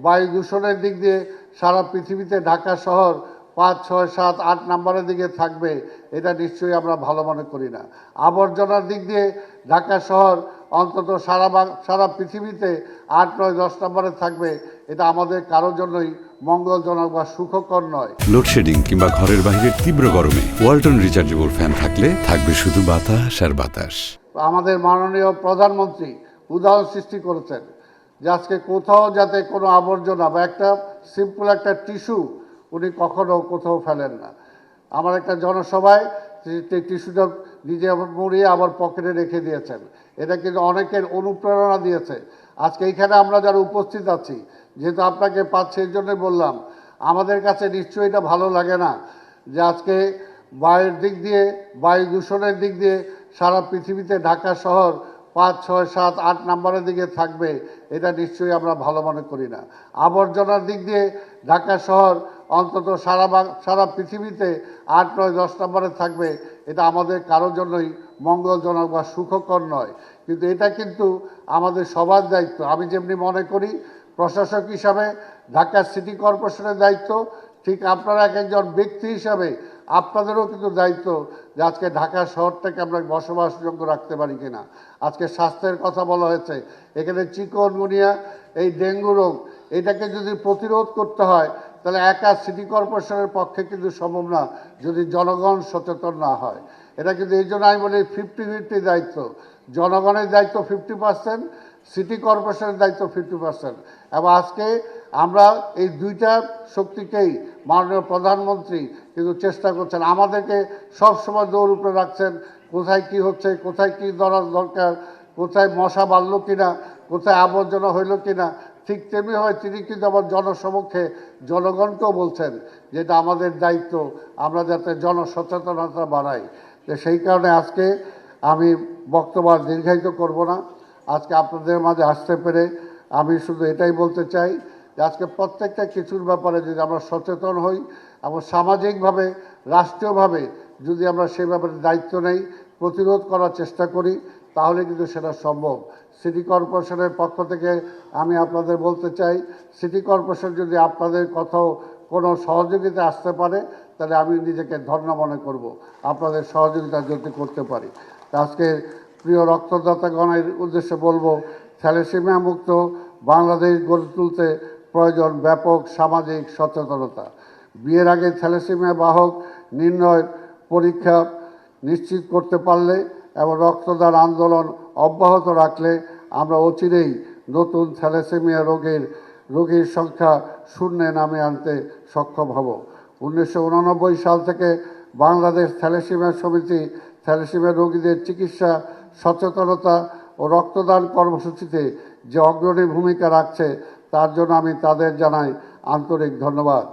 বায়ু দূষণের দিক দিয়ে সারা পৃথিবীতে ঢাকা শহর 5, 6, 7, 8 নম্বরের দিকে থাকবে, এটা নিশ্চয়ই আমরা ভালো মনে করি না। আবর্জনার দিক দিয়ে ঢাকা শহর অন্তত সারা পৃথিবীতে 8, 9, 10 নম্বরে থাকবে, এটা আমাদের কারোর জন্যই মঙ্গলজনক বা সুখকর নয়। লোডশেডিং কিংবা ঘরের বাইরের তীব্র গরমে ওয়ালটন রিচার্জেবল ফ্যান থাকলে থাকবে শুধু বাতাস আর বাতাস। আমাদের মাননীয় প্রধানমন্ত্রী উদাহরণ সৃষ্টি করেছেন যে আজকে কোথাও যাতে কোনো আবর্জনা বা একটা সিম্পল একটা টিস্যু উনি কখনো কোথাও ফেলেন না। আমার একটা জনসভায় টিস্যুটা নিজে মুড়িয়ে আবার পকেটে রেখে দিয়েছেন। এটা কিন্তু অনেকের অনুপ্রেরণা দিয়েছে। আজকে এইখানে আমরা যারা উপস্থিত আছি, যেহেতু আপনাকে পাচ্ছি এই জন্যই বললাম, আমাদের কাছে নিশ্চয়ই এটা ভালো লাগে না যে আজকে বায়ুর দিক দিয়ে, বায়ু দূষণের দিক দিয়ে সারা পৃথিবীতে ঢাকা শহর 5, 6, 7, 8 নম্বরের দিকে থাকবে, এটা নিশ্চয়ই আমরা ভালো মনে করি না। আবর্জনার দিক দিয়ে ঢাকা শহর অন্তত সারা পৃথিবীতে 8, 9, 10 নম্বরে থাকবে, এটা আমাদের কারোর জন্যই মঙ্গলজনক বা সুখকর নয়। কিন্তু এটা কিন্তু আমাদের সবার দায়িত্ব। আমি যেমনি মনে করি প্রশাসক হিসাবে ঢাকা সিটি কর্পোরেশনের দায়িত্ব, ঠিক আপনারা এক একজন ব্যক্তি হিসাবে আপনাদেরও কিন্তু দায়িত্ব যে আজকে ঢাকা শহরটাকে আমরা বসবাসযোগ্য রাখতে পারি কিনা। আজকে স্বাস্থ্যের কথা বলা হয়েছে, এখানে চিকনগুনিয়া, এই ডেঙ্গু রোগ, এটাকে যদি প্রতিরোধ করতে হয় তাহলে একা সিটি কর্পোরেশনের পক্ষে কিন্তু সম্ভব না যদি জনগণ সচেতন না হয়। এটা কিন্তু এই জন্য আমি বলি 50-50 দায়িত্ব। জনগণের দায়িত্ব 50%, সিটি কর্পোরেশনের দায়িত্ব 50%। এবং আজকে আমরা এই দুইটা শক্তিকেই মাননীয় প্রধানমন্ত্রী কিন্তু চেষ্টা করছেন, আমাদেরকে সবসময় দৌড় উপরে রাখছেন, কোথায় কি হচ্ছে, কোথায় কি দরকার, কোথায় মশা বাড়লো কিনা, কোথায় আবর্জনা হইল কিনা। ঠিক তেমনিভাবে তিনি কিন্তু আবার জনসমক্ষে জনগণকেও বলছেন যে এটা আমাদের দায়িত্ব, আমরা যাতে জনসচেতনতা বাড়াই। তো সেই কারণে আজকে আমি বক্তব্য দীর্ঘায়িত করব না। আজকে আপনাদের মাঝে আসতে পেরে আমি শুধু এটাই বলতে চাই যে আজকে প্রত্যেকটা কিছুর ব্যাপারে যদি আমরা সচেতন হই এবং সামাজিকভাবে, রাষ্ট্রীয়ভাবে যদি আমরা সেই ব্যাপারে দায়িত্ব নেই, প্রতিরোধ করার চেষ্টা করি, তাহলে কিন্তু সেটা সম্ভব। সিটি কর্পোরেশনের পক্ষ থেকে আমি আপনাদের বলতে চাই, সিটি কর্পোরেশন যদি আপনাদের কোথাও কোনো সহযোগিতা আসতে পারে তাহলে আমি নিজেকে ধন্য মনে করব আপনাদের সহযোগিতা যদি করতে পারি। আজকে প্রিয় রক্তদাতাগণের উদ্দেশ্যে বলবো, থ্যালাসেমিয়া মুক্ত বাংলাদেশ গড়ে তুলতে প্রয়োজন ব্যাপক সামাজিক সচেতনতা। বিয়ের আগে থ্যালাসেমিয়া বাহক নির্ণয় পরীক্ষা নিশ্চিত করতে পারলে এবং রক্তদান আন্দোলন অব্যাহত রাখলে আমরা অচিরেই নতুন থ্যালাসেমিয়া রোগীর সংখ্যা শূন্যে নামে আনতে সক্ষম হব। 1989 সাল থেকে বাংলাদেশ থ্যালাসেমিয়া সমিতি থ্যালাসেমিয়া রোগীদের চিকিৎসা, সচেতনতা ও রক্তদান কর্মসূচিতে যে অগ্রণী ভূমিকা রাখছে তার জন্য আমি তাদের জানাই আন্তরিক ধন্যবাদ।